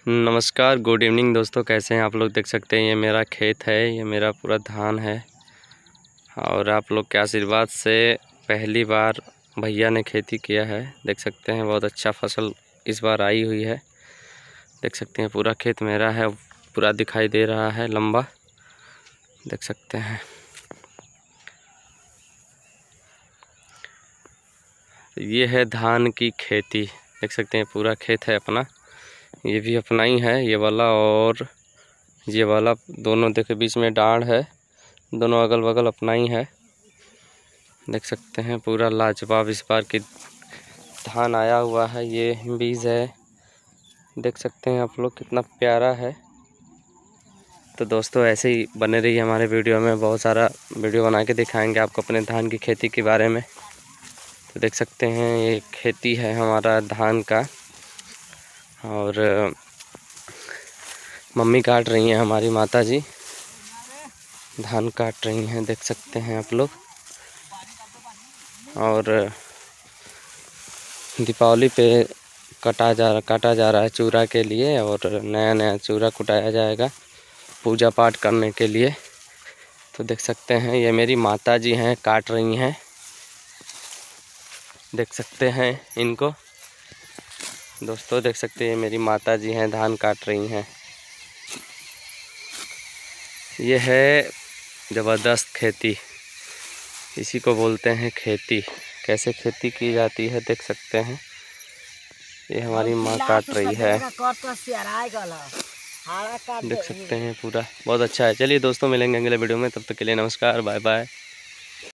नमस्कार, good evening दोस्तों। कैसे हैं आप लोग? देख सकते हैं ये मेरा खेत है, ये मेरा पूरा धान है और आप लोग के आशीर्वाद से पहली बार भैया ने खेती किया है। देख सकते हैं बहुत अच्छा फसल इस बार आई हुई है। देख सकते हैं पूरा खेत मेरा है, पूरा दिखाई दे रहा है लंबा। देख सकते हैं ये है धान की खेती। देख सकते हैं पूरा खेत है अपना, ये भी अपना ही है ये वाला और ये वाला, दोनों देखे बीच में डांड है, दोनों अगल बगल अपना ही है। देख सकते हैं पूरा लाजवाब इस बार की धान आया हुआ है। ये बीज है, देख सकते हैं आप लोग कितना प्यारा है। तो दोस्तों ऐसे ही बने रहिए हमारे वीडियो में, बहुत सारा वीडियो बना के दिखाएंगे आपको अपने धान की खेती के बारे में। तो देख सकते हैं ये खेती है हमारा धान का और मम्मी काट रही हैं, हमारी माता जी धान काट रही हैं, देख सकते हैं आप लोग। और दीपावली पे काटा जा रहा है चूरा के लिए और नया नया चूरा कुटाया जाएगा पूजा पाठ करने के लिए। तो देख सकते हैं ये मेरी माता जी हैं, काट रही हैं, देख सकते हैं इनको दोस्तों। देख सकते हैं मेरी माता जी हैं, धान काट रही हैं। ये है ज़बरदस्त खेती, इसी को बोलते हैं खेती। कैसे खेती की जाती है देख सकते हैं, ये हमारी माँ काट रही है, देख सकते हैं पूरा बहुत अच्छा है। चलिए दोस्तों मिलेंगे अगले वीडियो में, तब तक के लिए नमस्कार, बाय बाय।